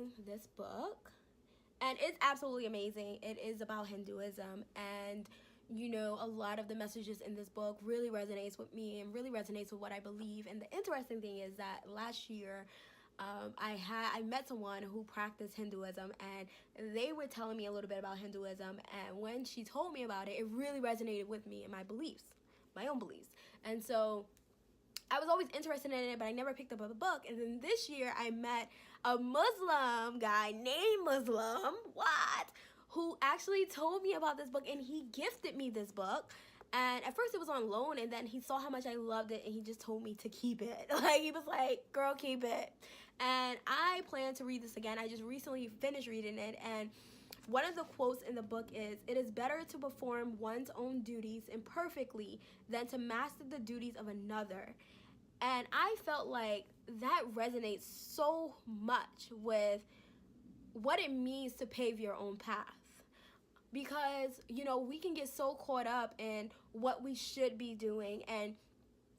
reading this book, and it's absolutely amazing. It is about Hinduism, and a lot of the messages in this book really resonates with me and really resonates with what I believe. And the interesting thing is that last year, I met someone who practiced Hinduism, and they were telling me a little bit about Hinduism. And when she told me about it, it really resonated with me and my beliefs, my own beliefs. And so I was always interested in it, but I never picked up a book. And then this year I met a Muslim guy named Muslim, who actually told me about this book, and he gifted me this book. And at first it was on loan, and then he saw how much I loved it, and he just told me to keep it. Like, he was like, girl, keep it. And I plan to read this again. I just recently finished reading it, and one of the quotes in the book is, "It is better to perform one's own duties imperfectly than to master the duties of another." And I felt like that resonates so much with what it means to pave your own path. Because, we can get so caught up in what we should be doing and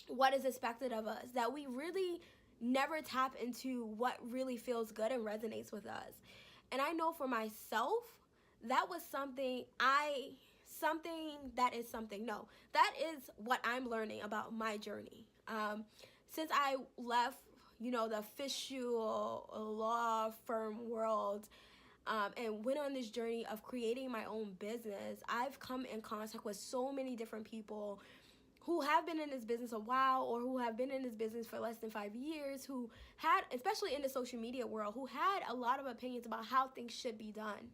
what is expected of us that we really never tap into what really feels good and resonates with us. And I know for myself, that was that is what I'm learning about my journey. Since I left, the official law firm world, and went on this journey of creating my own business, I've come in contact with so many different people who have been in this business a while, or who have been in this business for less than 5 years, who had, especially in the social media world, who had a lot of opinions about how things should be done.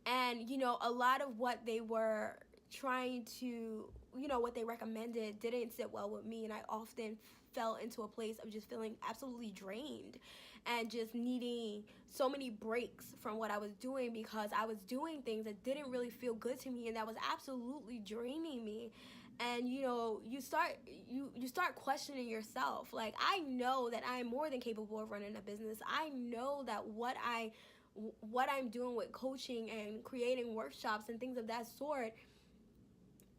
And, a lot of what they were trying to, what they recommended didn't sit well with me, and I often fell into a place of just feeling absolutely drained and just needing so many breaks from what I was doing, because I was doing things that didn't really feel good to me and that was absolutely draining me. And you start questioning yourself. Like, I know that I'm more than capable of running a business. I know that what I'm doing with coaching and creating workshops and things of that sort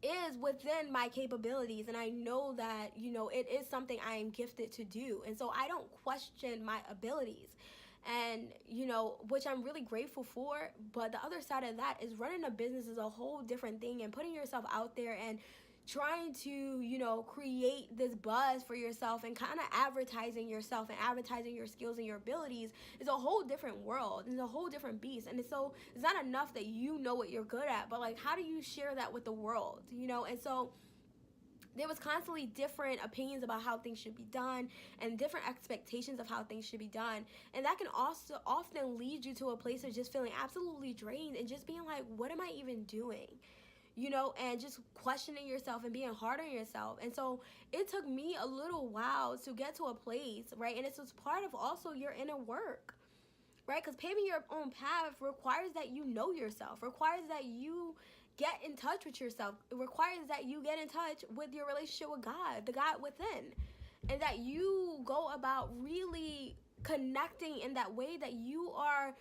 is within my capabilities, and I know that it is something I am gifted to do, and so I don't question my abilities, and which I'm really grateful for. But the other side of that is running a business is a whole different thing, and putting yourself out there and trying to create this buzz for yourself and kind of advertising yourself and advertising your skills and your abilities is a whole different world. It's a whole different beast. And it's not enough that what you're good at, but like, how do you share that with the world? And so there was constantly different opinions about how things should be done and different expectations of how things should be done. And that can also often lead you to a place of just feeling absolutely drained and just being like, what am I even doing? And just questioning yourself and being hard on yourself. And so it took me a little while to get to a place, right? And this was part of also your inner work, right? Because paving your own path requires that you know yourself, requires that you get in touch with yourself. It requires that you get in touch with your relationship with God, the God within, and that you go about really connecting in that way that you are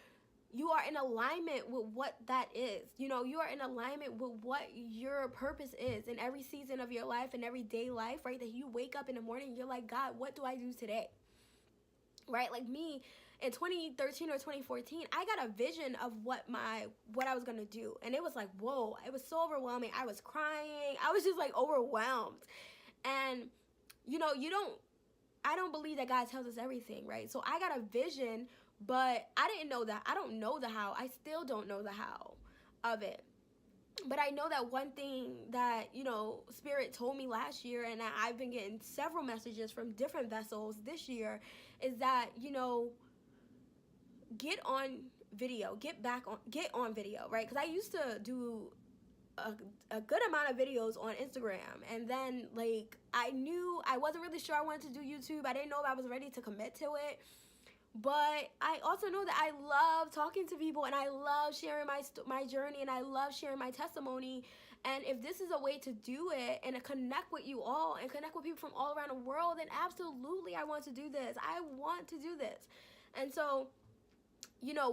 in alignment with what that is. You are in alignment with what your purpose is in every season of your life and everyday life, right? That you wake up in the morning and you're like, God, what do I do today? Right? Like me, in 2013 or 2014, I got a vision of what I was going to do. And it was like, whoa, it was so overwhelming. I was crying. I was just like overwhelmed. And, I don't believe that God tells us everything, right? So I got a vision, but I didn't know that. I don't know the how. I still don't know the how of it. But I know that one thing that, Spirit told me last year, and I've been getting several messages from different vessels this year, is that, get on video, get on video, right? Because I used to do a good amount of videos on Instagram, and then like I wasn't really sure I wanted to do YouTube. I didn't know if I was ready to commit to it, but I also know that I love talking to people, and I love sharing my journey, and I love sharing my testimony. And if this is a way to do it and to connect with you all and connect with people from all around the world, then absolutely I want to do this. I want to do this. And so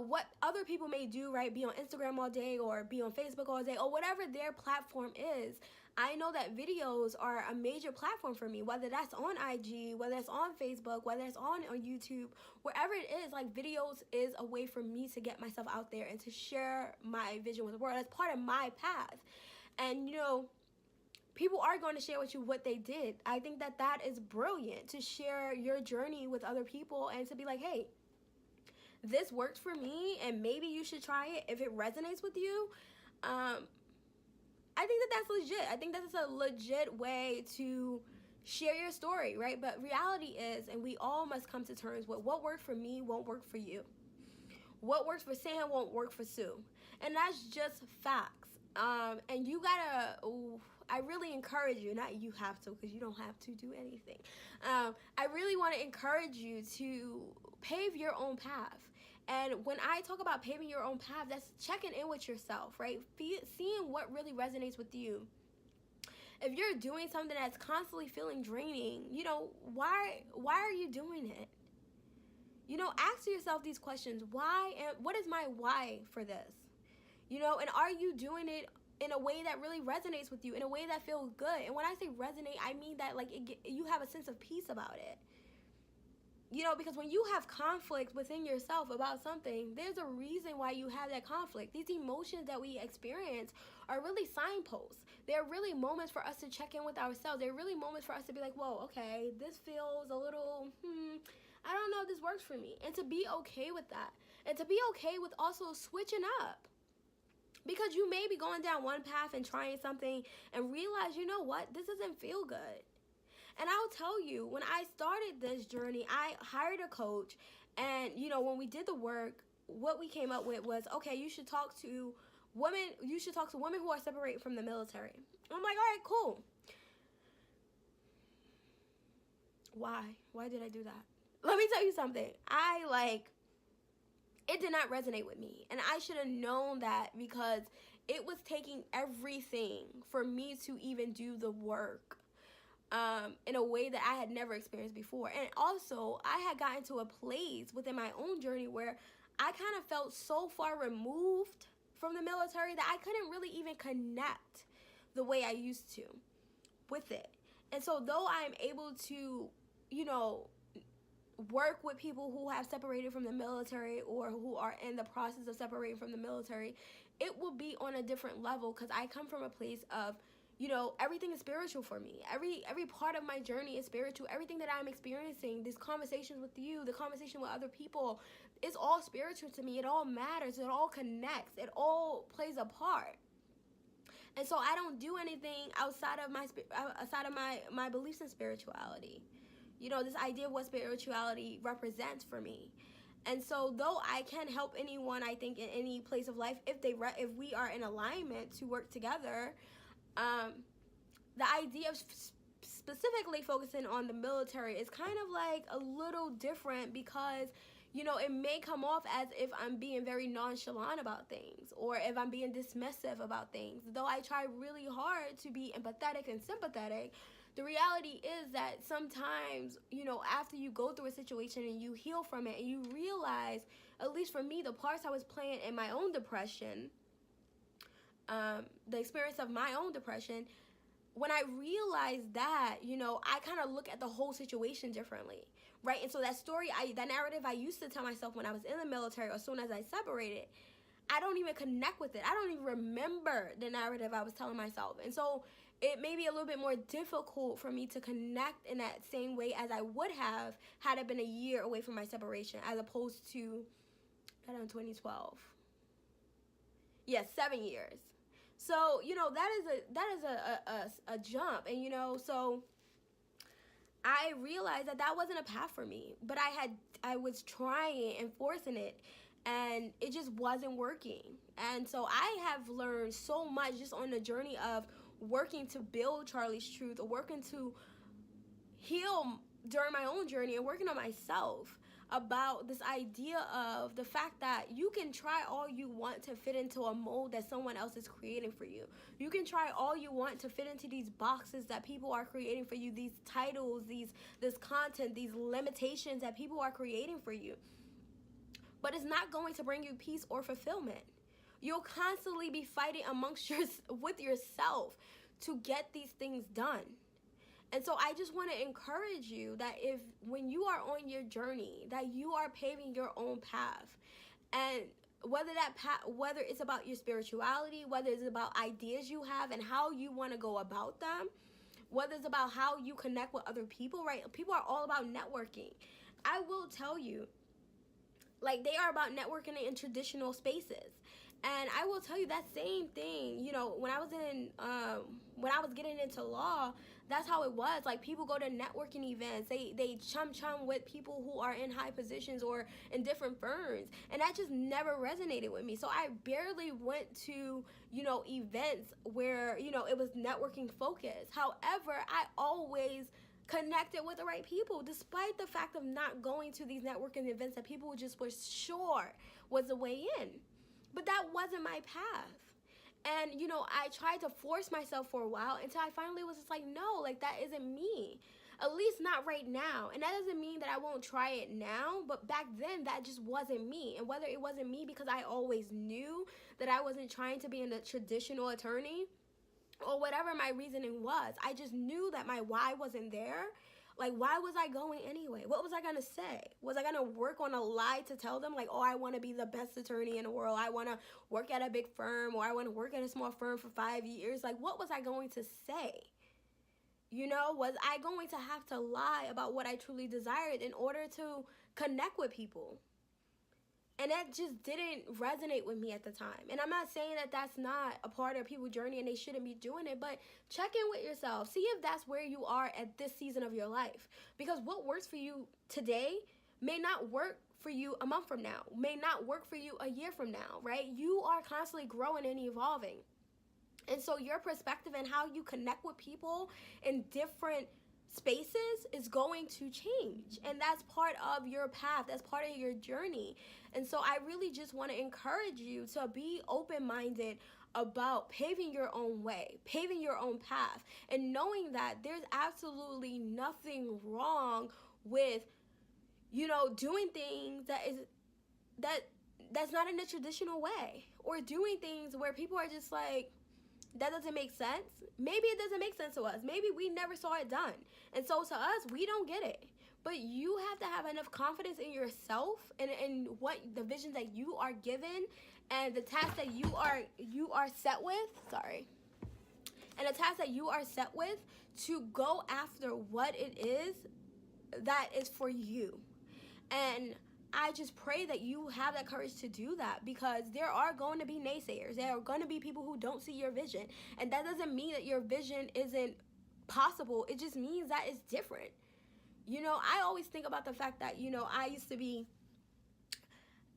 what other people may do, right? Be on Instagram all day or be on Facebook all day or whatever their platform is. I know that videos are a major platform for me, whether that's on IG, whether it's on Facebook, whether it's on YouTube, wherever it is. Like, videos is a way for me to get myself out there and to share my vision with the world. That's part of my path. And, people are going to share with you what they did. I think that that is brilliant, to share your journey with other people and to be like, hey, this worked for me and maybe you should try it if it resonates with you. I think that that's legit. I think that's a legit way to share your story, right? But reality is, and we all must come to terms with, what worked for me won't work for you. What works for Sam won't work for Sue. And that's just facts. And you gotta, I really encourage you, not you have to, because you don't have to do anything. I really want to encourage you to pave your own path. And when I talk about paving your own path, that's checking in with yourself, right? Seeing what really resonates with you. If you're doing something that's constantly feeling draining, why are you doing it? Ask yourself these questions. Why, and what is my why for this? And are you doing it in a way that really resonates with you, in a way that feels good? And when I say resonate, I mean that, like, you have a sense of peace about it. Because when you have conflict within yourself about something, there's a reason why you have that conflict. These emotions that we experience are really signposts. They're really moments for us to check in with ourselves. They're really moments for us to be like, whoa, okay, this feels a little, I don't know if this works for me. And to be okay with that. And to be okay with also switching up. Because you may be going down one path and trying something and realize, you know what, this doesn't feel good. And I'll tell you, when I started this journey, I hired a coach. And, when we did the work, what we came up with was, okay, you should talk to women who are separated from the military. I'm like, all right, cool. Why? Why did I do that? Let me tell you something. It did not resonate with me. And I should have known that, because it was taking everything for me to even do the work in a way that I had never experienced before. And also, I had gotten to a place within my own journey where I kind of felt so far removed from the military that I couldn't really even connect the way I used to with it. And so though I'm able to, work with people who have separated from the military or who are in the process of separating from the military, it will be on a different level, because I come from a place of, everything is spiritual for me. Every part of my journey is spiritual. Everything that I'm experiencing, these conversations with you, the conversation with other people, it's all spiritual to me. It all matters. It all connects. It all plays a part. And so I don't do anything outside of my beliefs in spirituality. This idea of what spirituality represents for me. And so though I can help anyone, I think, in any place of life, if we are in alignment to work together, the idea of specifically focusing on the military is kind of like a little different, because it may come off as if I'm being very nonchalant about things, or if I'm being dismissive about things. Though I try really hard to be empathetic and sympathetic, the reality is that sometimes, after you go through a situation and you heal from it and you realize, at least for me, the parts I was playing in my own depression, the experience of my own depression, when I realized that, I kind of look at the whole situation differently, right? And so that narrative I used to tell myself when I was in the military, or as soon as I separated, I don't even connect with it. I don't even remember the narrative I was telling myself. And so it may be a little bit more difficult for me to connect in that same way as I would have had it been a year away from my separation, as opposed to, that in 2012. Yes, 7 years. So, that is a jump. And, so I realized that wasn't a path for me, but I was trying and forcing it, and it just wasn't working. And so I have learned so much just on the journey of working to build Charlie's Truth, or working to heal during my own journey, and working on myself about this idea of the fact that you can try all you want to fit into a mold that someone else is creating for you. You can try all you want to fit into these boxes that people are creating for you, these titles, this content, these limitations that people are creating for you. but it's not going to bring you peace or fulfillment. You'll constantly be fighting with yourself to get these things done. And so I just want to encourage you that when you are on your journey, that you are paving your own path. And whether it's about your spirituality, whether it's about ideas you have and how you want to go about them, whether it's about how you connect with other people, right? People are all about networking. I will tell you, like, they are about networking in traditional spaces. And I will tell you that same thing, when I was getting into law, that's how it was. Like, people go to networking events. They chum with people who are in high positions or in different firms. And that just never resonated with me. So I barely went to, events where, it was networking focused. However, I always connected with the right people, despite the fact of not going to these networking events that people just were sure was the way in. But that wasn't my path. And, I tried to force myself for a while until I finally was just like, no, like, that isn't me. At least not right now. And that doesn't mean that I won't try it now, but back then that just wasn't me. And whether it wasn't me because I always knew that I wasn't trying to be a traditional attorney, or whatever my reasoning was, I just knew that my why wasn't there. Like, why was I going anyway? What was I going to say? Was I going to work on a lie to tell them, like, oh, I want to be the best attorney in the world. I want to work at a big firm, or I want to work at a small firm for 5 years. Like, what was I going to say? Was I going to have to lie about what I truly desired in order to connect with people? And that just didn't resonate with me at the time. And I'm not saying that that's not a part of people's journey and they shouldn't be doing it, but check in with yourself. See if that's where you are at this season of your life. Because what works for you today may not work for you a month from now, may not work for you a year from now, right? You are constantly growing and evolving. And so your perspective and how you connect with people in different spaces is going to change, and that's part of your path, that's part of your journey. And so I really just want to encourage you to be open-minded about paving your own way, paving your own path, and knowing that there's absolutely nothing wrong with doing things that's not in the traditional way, or doing things where people are just like, that doesn't make sense. Maybe it doesn't make sense to us. Maybe we never saw it done. And so to us, we don't get it. But you have to have enough confidence in yourself and in what the vision that you are given and the task that you are set with. And the task that you are set with to go after what it is that is for you. And I just pray that you have that courage to do that, because there are going to be naysayers. There are going to be people who don't see your vision. And that doesn't mean that your vision isn't possible. It just means that it's different. I always think about the fact that, I used to be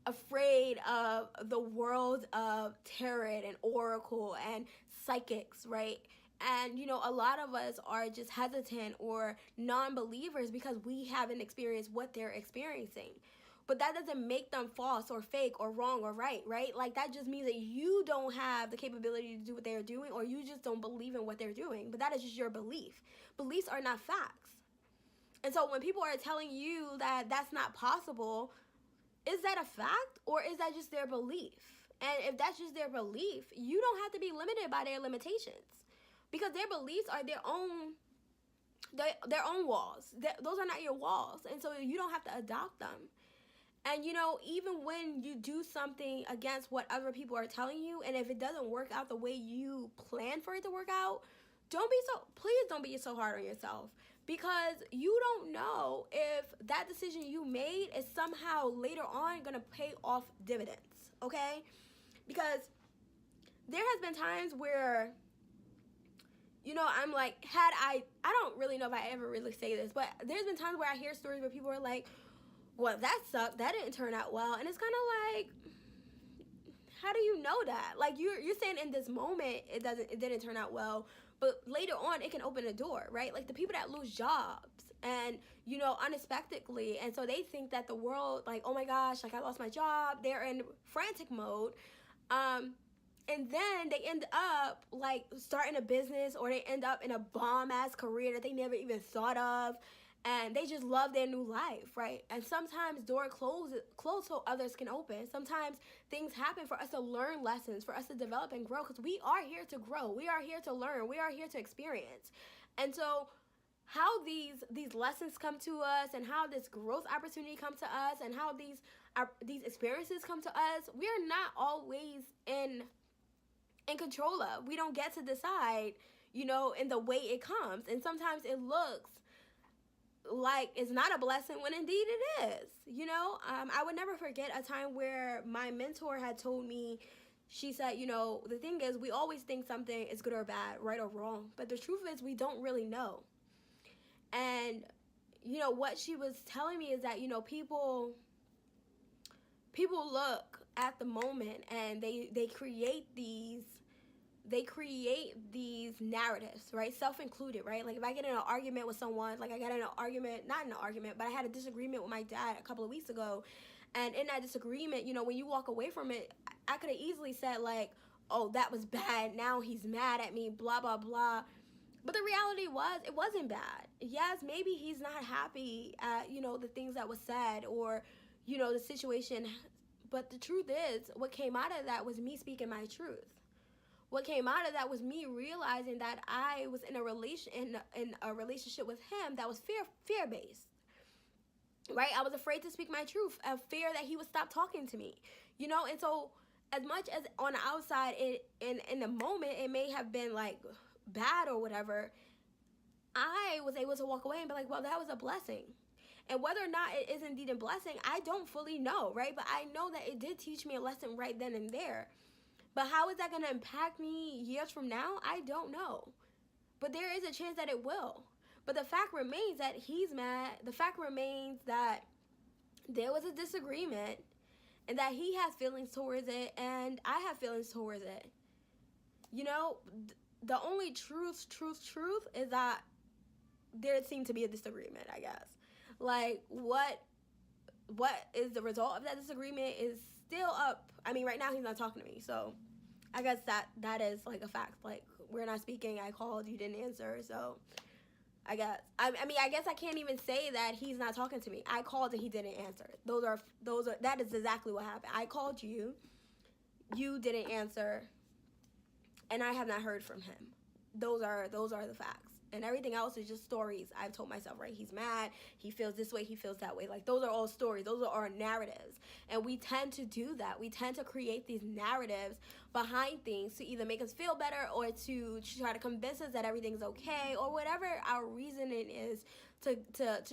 afraid of the world of tarot and oracle and psychics, right? And, a lot of us are just hesitant or non-believers because we haven't experienced what they're experiencing. But that doesn't make them false or fake or wrong or right? Like, that just means that you don't have the capability to do what they're doing, or you just don't believe in what they're doing. But that is just your belief. Beliefs are not facts. And so when people are telling you that that's not possible, is that a fact, or is that just their belief? And if that's just their belief, you don't have to be limited by their limitations, because their beliefs are their own walls. Those are not your walls. And so you don't have to adopt them. And, even when you do something against what other people are telling you, and if it doesn't work out the way you plan for it to work out, please don't be so hard on yourself, because you don't know if that decision you made is somehow later on going to pay off dividends, okay? Because there has been times where, I'm like, I don't really know if I ever really say this, but there's been times where I hear stories where people are like, well, that sucked. That didn't turn out well. And it's kind of like, how do you know that? Like, you're saying in this moment it didn't turn out well, but later on it can open a door, right? Like the people that lose jobs and, unexpectedly, and so they think that the world, like, oh my gosh, like I lost my job. They're in frantic mode. And then they end up like starting a business, or they end up in a bomb ass career that they never even thought of. and they just love their new life, right? And sometimes door close so others can open. Sometimes things happen for us to learn lessons, for us to develop and grow, because we are here to grow. We are here to learn. We are here to experience. And so how these lessons come to us, and how this growth opportunity comes to us, and how these experiences come to us, we are not always in control of. We don't get to decide, in the way it comes. And sometimes it looks like it's not a blessing when indeed it is. I would never forget a time where my mentor had told me, she said, the thing is, we always think something is good or bad, right or wrong, but the truth is we don't really know. And what she was telling me is that people look at the moment, and they create these narratives, right? Self-included, right? Like if I get in an argument with someone, like I got in an argument, not an argument, but I had a disagreement with my dad a couple of weeks ago. And in that disagreement, when you walk away from it, I could have easily said like, oh, that was bad. Now he's mad at me, blah, blah, blah. But the reality was, it wasn't bad. Yes, maybe he's not happy at, the things that was said, or, the situation. But the truth is, what came out of that was me speaking my truth. What came out of that was me realizing that I was in a relationship with him that was fear-based. Right? I was afraid to speak my truth, a fear that he would stop talking to me. And so as much as on the outside, in the moment, it may have been like bad or whatever, I was able to walk away and be like, well, that was a blessing. And whether or not it is indeed a blessing, I don't fully know, right? But I know that it did teach me a lesson right then and there. But how is that going to impact me years from now? I don't know. But there is a chance that it will. But the fact remains that he's mad. The fact remains that there was a disagreement, and that he has feelings towards it, and I have feelings towards it. The only truth is that there seemed to be a disagreement, I guess. Like, what is the result of that disagreement is still up. I mean, right now he's not talking to me, so I guess that is like a fact. Like, we're not speaking. I called, you didn't answer, so I guess I guess I can't even say that he's not talking to me. I called and he didn't answer. That is exactly what happened. I called you didn't answer, and I have not heard from him. Those are the facts. And everything else is just stories I've told myself, right? He's mad, he feels this way, he feels that way. Like, those are all stories. Those are our narratives. And we tend to do that. We tend to create these narratives behind things to either make us feel better, or to try to convince us that everything's okay, or whatever our reasoning is to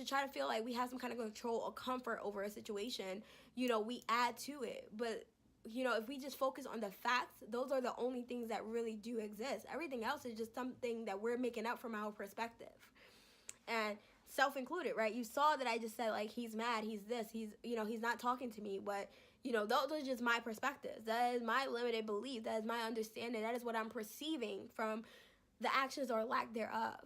try to feel like we have some kind of control or comfort over a situation. We add to it. But if we just focus on the facts, those are the only things that really do exist. Everything else is just something that we're making up from our perspective. And self-included, right? You saw that I just said, like, he's mad, he's this, he's not talking to me. But, those are just my perspectives. That is my limited belief. That is my understanding. That is what I'm perceiving from the actions or lack thereof.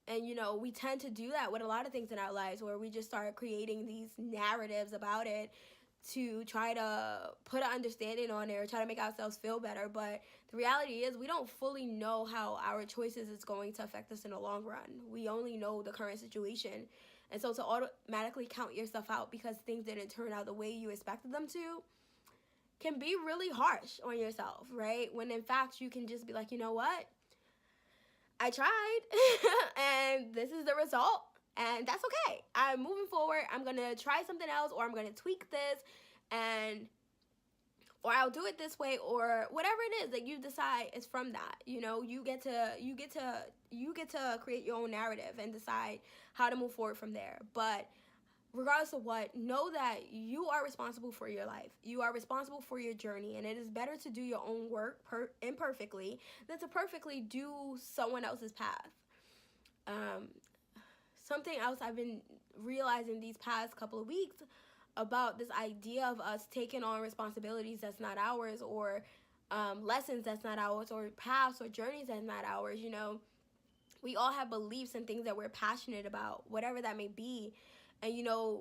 And, we tend to do that with a lot of things in our lives, where we just start creating these narratives about it to try to put an understanding on it, or try to make ourselves feel better. But the reality is, we don't fully know how our choices is going to affect us in the long run. We only know the current situation. And so to automatically count yourself out because things didn't turn out the way you expected them to can be really harsh on yourself, right? When in fact, you can just be like, you know what? I tried and this is the result. And that's okay. I'm moving forward. I'm going to try something else, or I'm going to tweak this, or I'll do it this way, or whatever it is that you decide is from that. You get to create your own narrative and decide how to move forward from there. But regardless of what, know that you are responsible for your life. You are responsible for your journey, and it is better to do your own work imperfectly than to perfectly do someone else's path. Something else I've been realizing these past couple of weeks about this idea of us taking on responsibilities that's not ours, or lessons that's not ours, or paths or journeys that's not ours. We all have beliefs and things that we're passionate about, whatever that may be. And,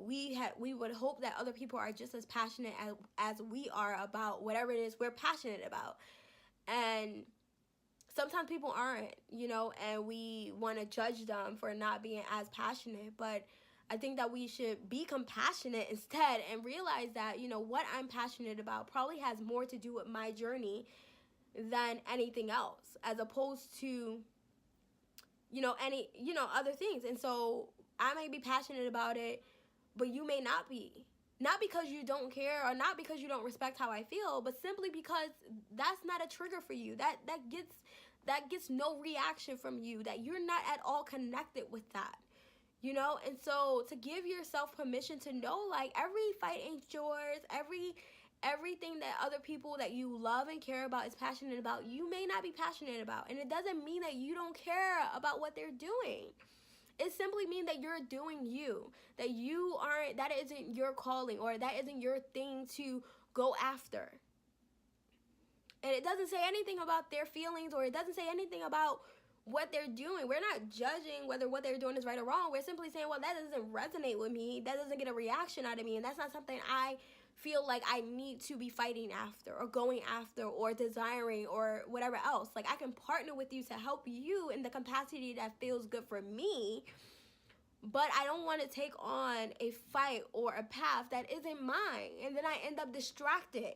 we would hope that other people are just as passionate as we are about whatever it is we're passionate about. And sometimes people aren't, you know, and we want to judge them for not being as passionate. But I think that we should be compassionate instead and realize that, you know, what I'm passionate about probably has more to do with my journey than anything else, as opposed to, you know, any, you know, other things. And so I may be passionate about it, but you may not be. Not because you don't care or not because you don't respect how I feel, but simply because that's not a trigger for you. That gets no reaction from you, that you're not at all connected with that. You know, and so to give yourself permission to know, like, every fight ain't yours, everything that other people that you love and care about is passionate about, you may not be passionate about. And it doesn't mean that you don't care about what they're doing. It simply means that you're doing you, that you aren't, that isn't your calling, or that isn't your thing to go after. And it doesn't say anything about their feelings, or it doesn't say anything about what they're doing. We're not judging whether what they're doing is right or wrong. We're simply saying, well, that doesn't resonate with me. That doesn't get a reaction out of me. And that's not something I feel like I need to be fighting after or going after or desiring or whatever else. Like, I can partner with you to help you in the capacity that feels good for me, but I don't want to take on a fight or a path that isn't mine. And then I end up distracted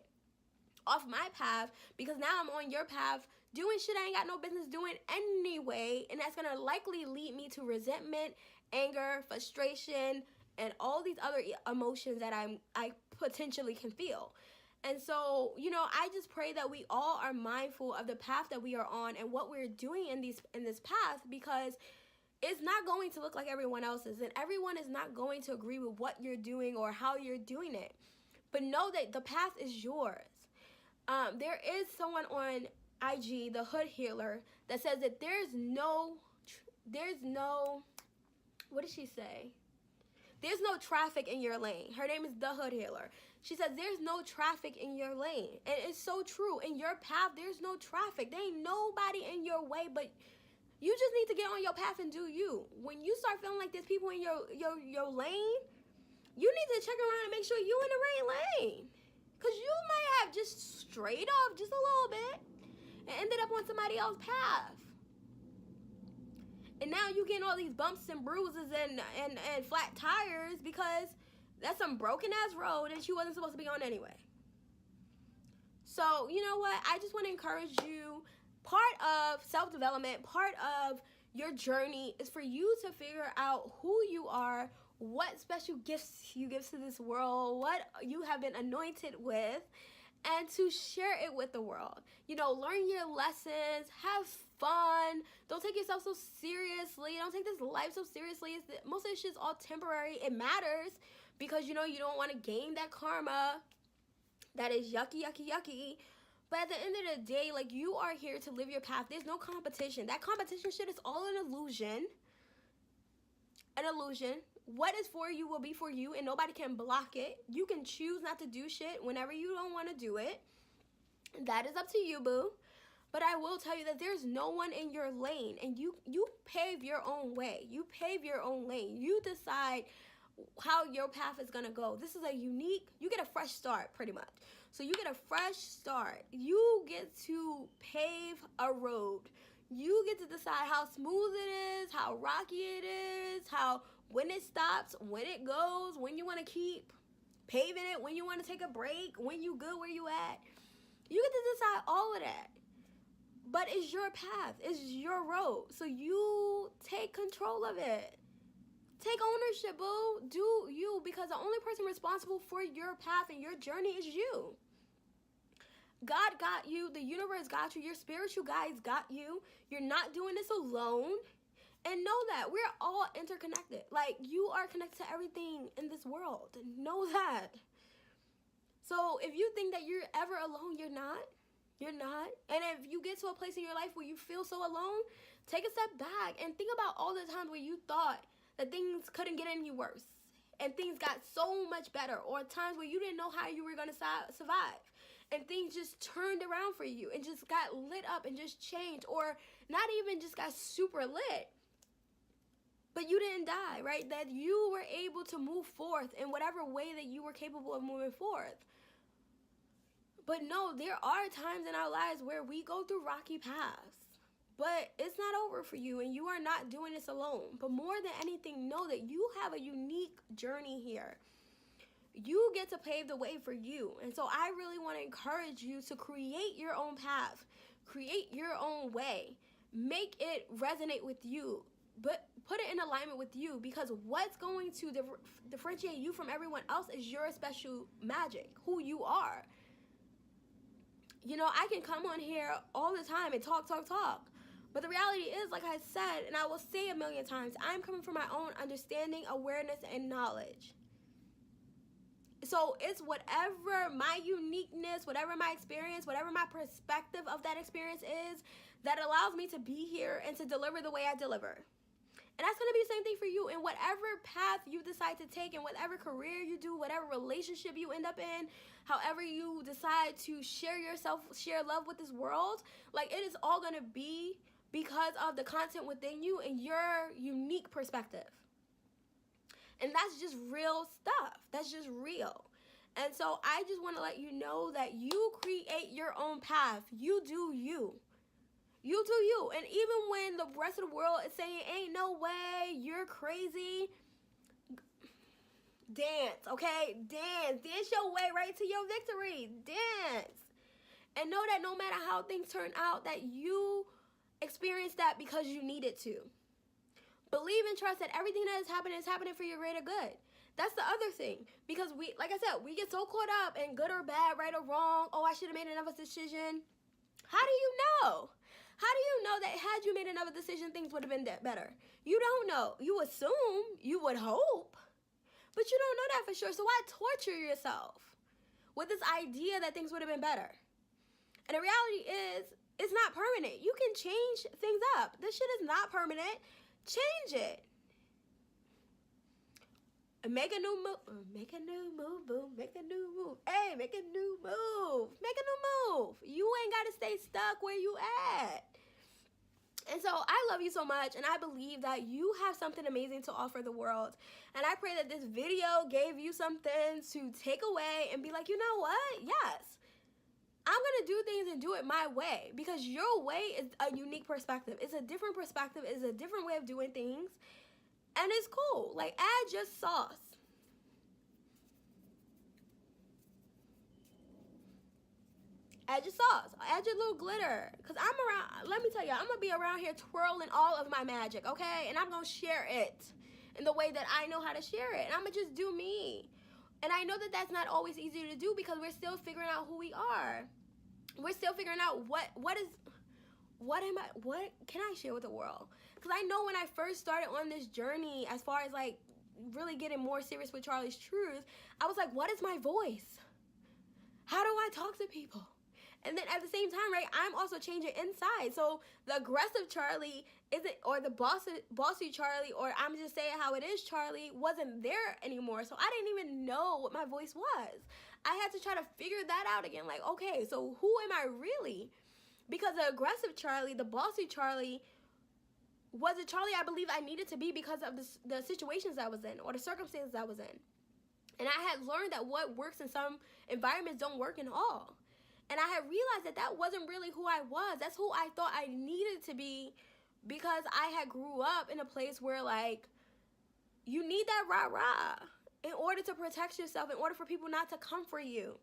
off my path because now I'm on your path doing shit I ain't got no business doing anyway, and that's gonna likely lead me to resentment, anger, frustration, and all these other emotions that I potentially can feel. And so, you know, I just pray that we all are mindful of the path that we are on and what we're doing in this path, because it's not going to look like everyone else's, and everyone is not going to agree with what you're doing or how you're doing it. But know that the path is yours. There is someone on IG, the Hood Healer, that says that there's no, what did she say? There's no traffic in your lane. Her name is the Hood Healer. She says there's no traffic in your lane. And it's so true. In your path, there's no traffic. There ain't nobody in your way, but you just need to get on your path and do you. When you start feeling like there's people in your lane, you need to check around and make sure you in the right lane. Because you might have just strayed off just a little bit and ended up on somebody else's path. And now you getting all these bumps and bruises and flat tires because that's some broken ass road that you wasn't supposed to be on anyway. So, you know what? I just want to encourage you. Part of self-development, part of your journey is for you to figure out who you are, what special gifts you give to this world, what you have been anointed with, and to share it with the world. You know, learn your lessons, have fun. Don't take yourself so seriously. Don't take this life so seriously. Most of this shit's all temporary. It matters because, you know, you don't want to gain that karma that is yucky, yucky, yucky. But at the end of the day, like, you are here to live your path. There's no competition. That competition shit is all an illusion. An illusion. What is for you will be for you, and nobody can block it. You can choose not to do shit whenever you don't want to do it. That is up to you, boo. But I will tell you that there's no one in your lane, and you pave your own way. You pave your own lane. You decide how your path is going to go. This is you get a fresh start, pretty much. So you get a fresh start. You get to pave a road. You get to decide how smooth it is, how rocky it is, when it stops, when it goes, when you want to keep paving it, when you want to take a break, when you good where you at. You get to decide all of that. But it's your path. It's your road. So you take control of it. Take ownership, boo. Do you, because the only person responsible for your path and your journey is you. God got you. The universe got you. Your spiritual guides got you. You're not doing this alone. And know that we're all interconnected. Like, you are connected to everything in this world. Know that. So if you think that you're ever alone, you're not. You're not. And if you get to a place in your life where you feel so alone, take a step back and think about all the times where you thought that things couldn't get any worse and things got so much better, or times where you didn't know how you were going to survive and things just turned around for you and just got lit up and just changed, or not even just got super lit, but you didn't die, right? That you were able to move forth in whatever way that you were capable of moving forth. But no, there are times in our lives where we go through rocky paths. But it's not over for you, and you are not doing this alone. But more than anything, know that you have a unique journey here. You get to pave the way for you. And so I really want to encourage you to create your own path. Create your own way. Make it resonate with you. But put it in alignment with you, because what's going to differentiate you from everyone else is your special magic, who you are. You know, I can come on here all the time and talk. But the reality is, like I said, and I will say a million times, I'm coming from my own understanding, awareness, and knowledge. So it's whatever my uniqueness, whatever my experience, whatever my perspective of that experience is, that allows me to be here and to deliver the way I deliver. And that's going to be the same thing for you in whatever path you decide to take, in whatever career you do, whatever relationship you end up in, however you decide to share yourself, share love with this world. Like, it is all going to be because of the content within you and your unique perspective. And that's just real stuff. That's just real. And so I just want to let you know that you create your own path. You do you. You do you. And even when the rest of the world is saying, ain't no way, you're crazy, dance, okay? Dance. Dance your way right to your victory. Dance. And know that no matter how things turn out, that you experienced that because you needed to. Believe and trust that everything that is happening for your greater good. That's the other thing. Because we, like I said, we get so caught up in good or bad, right or wrong. Oh, I should have made another decision. How do you know? How do you know that had you made another decision, things would have been better? You don't know. You assume, you would hope, but you don't know that for sure. So why torture yourself with this idea that things would have been better? And the reality is, it's not permanent. You can change things up. This shit is not permanent. Change it. Make a new move. Make a new move, boo. Make a new move. Hey, make a new move. Make a new move. You ain't got to stay stuck where you at. And so I love you so much, and I believe that you have something amazing to offer the world. And I pray that this video gave you something to take away and be like, you know what? Yes. I'm going to do things and do it my way, because your way is a unique perspective. It's a different perspective. It's a different way of doing things. And it's cool. Like, add just sauce. Add your sauce. Add your little glitter. Because I'm around, let me tell you, I'm going to be around here twirling all of my magic, okay? And I'm going to share it in the way that I know how to share it. And I'm going to just do me. And I know that that's not always easy to do, because we're still figuring out who we are. We're still figuring out what can I share with the world? Because I know when I first started on this journey, as far as like really getting more serious with Charlie's Truth, I was like, what is my voice? How do I talk to people? And then at the same time, right, I'm also changing inside. So the aggressive Charlie isn't, or the bossy Charlie, or I'm just saying how it is Charlie, wasn't there anymore. So I didn't even know what my voice was. I had to try to figure that out again. Like, okay, so who am I really? Because the aggressive Charlie, the bossy Charlie, was a Charlie I believe I needed to be because of the situations I was in, or the circumstances I was in. And I had learned that what works in some environments don't work in all. And I had realized that that wasn't really who I was. That's who I thought I needed to be, because I had grew up in a place where, like, you need that rah-rah in order to protect yourself, in order for people not to come for you.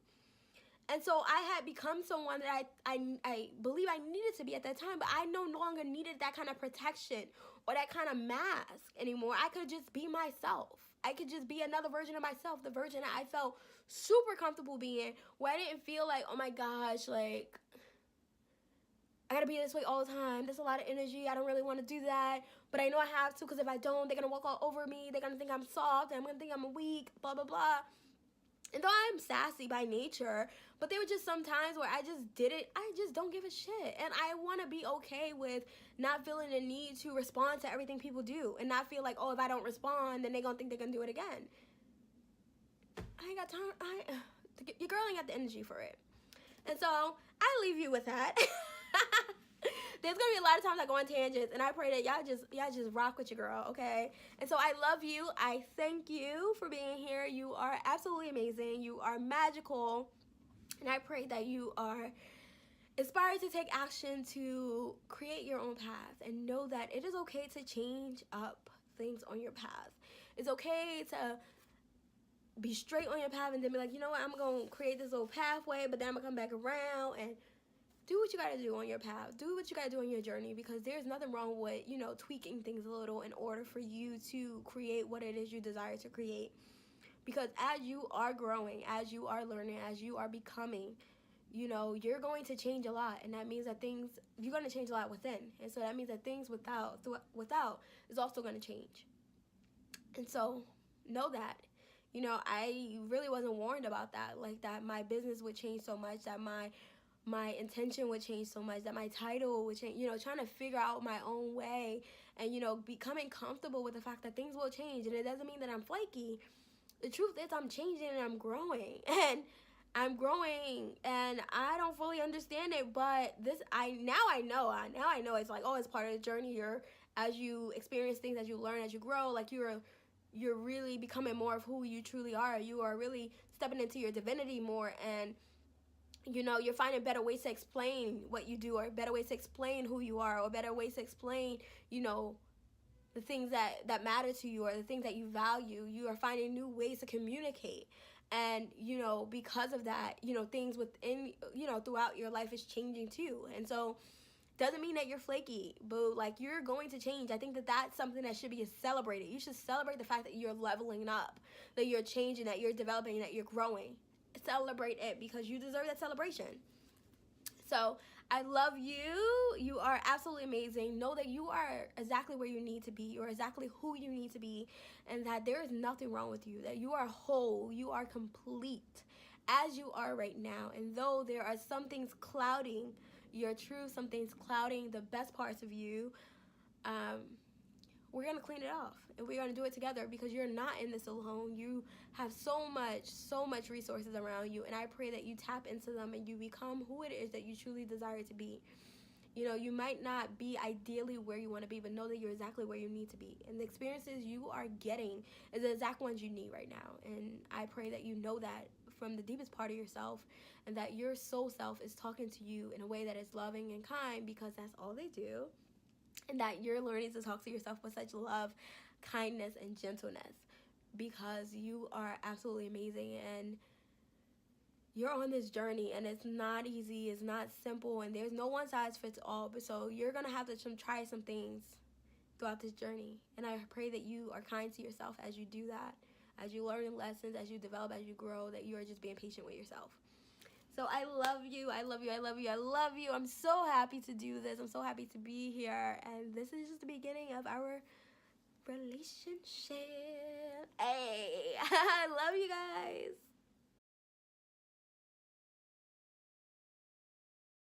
And so I had become someone that I believe I needed to be at that time, but I no longer needed that kind of protection or that kind of mask anymore. I could just be myself. I could just be another version of myself, the version that I felt super comfortable being, where I didn't feel like, oh my gosh, like, I gotta be this way all the time. There's a lot of energy. I don't really want to do that, but I know I have to, because if I don't, they're gonna walk all over me. They're gonna think I'm soft, and I'm gonna think I'm weak, blah, blah, blah. And though I'm sassy by nature, but there were just some times where I just don't give a shit. And I want to be okay with not feeling the need to respond to everything people do, and not feel like, oh, if I don't respond, then they're going to think they're going to do it again. I ain't got time. Your girl ain't got the energy for it. And so I leave you with that. There's going to be a lot of times I go on tangents, and I pray that y'all just rock with your girl, okay? And so I love you. I thank you for being here. You are absolutely amazing. You are magical. And I pray that you are inspired to take action to create your own path, and know that it is okay to change up things on your path. It's okay to be straight on your path and then be like, you know what, I'm going to create this little pathway, but then I'm going to come back around and do what you got to do on your path. Do what you got to do on your journey, because there's nothing wrong with, you know, tweaking things a little in order for you to create what it is you desire to create. Because as you are growing, as you are learning, as you are becoming, you know, you're going to change a lot. And that means that things, you're going to change a lot within. And so that means that things without is also going to change. And so know that. You know, I really wasn't warned about that. Like, that my business would change so much, that my intention would change so much, that my title would change, you know, trying to figure out my own way and, you know, becoming comfortable with the fact that things will change. And it doesn't mean that I'm flaky. The truth is I'm changing and I'm growing. And I'm growing and I don't fully understand it, but now I know it's like, oh, it's part of the journey. As you experience things, as you learn, as you grow, like you're really becoming more of who you truly are. You are really stepping into your divinity more, and you know, you're finding better ways to explain what you do, or better ways to explain who you are, or better ways to explain, you know, the things that matter to you, or the things that you value. You are finding new ways to communicate. And, you know, because of that, you know, things within, you know, throughout your life is changing too. And so doesn't mean that you're flaky, boo. Like, you're going to change. I think that that's something that should be celebrated. You should celebrate the fact that you're leveling up, that you're changing, that you're developing, that you're growing. Celebrate it, because you deserve that celebration. So I love you. You are absolutely amazing. Know that you are exactly where you need to be. You are exactly who you need to be, and that there is nothing wrong with you, that you are whole, you are complete as you are right now. And though there are some things clouding your truth, some things clouding the best parts of you, we're going to clean it off, and we're going to do it together, because you're not in this alone. You have so much resources around you, and I pray that you tap into them and you become who it is that you truly desire to be. You know, you might not be ideally where you want to be, but know that you're exactly where you need to be, and the experiences you are getting is the exact ones you need right now. And I pray that you know that from the deepest part of yourself, and that your soul self is talking to you in a way that is loving and kind, because that's all they do. And that you're learning to talk to yourself with such love, kindness, and gentleness, because you are absolutely amazing, and you're on this journey, and it's not easy, it's not simple, and there's no one size fits all. But so you're gonna have to try some things throughout this journey, and I pray that you are kind to yourself as you do that, as you learn lessons, as you develop, as you grow, that you are just being patient with yourself. So I love you. I love you. I love you. I love you. I'm so happy to do this. I'm so happy to be here. And this is just the beginning of our relationship. Hey, I love you guys.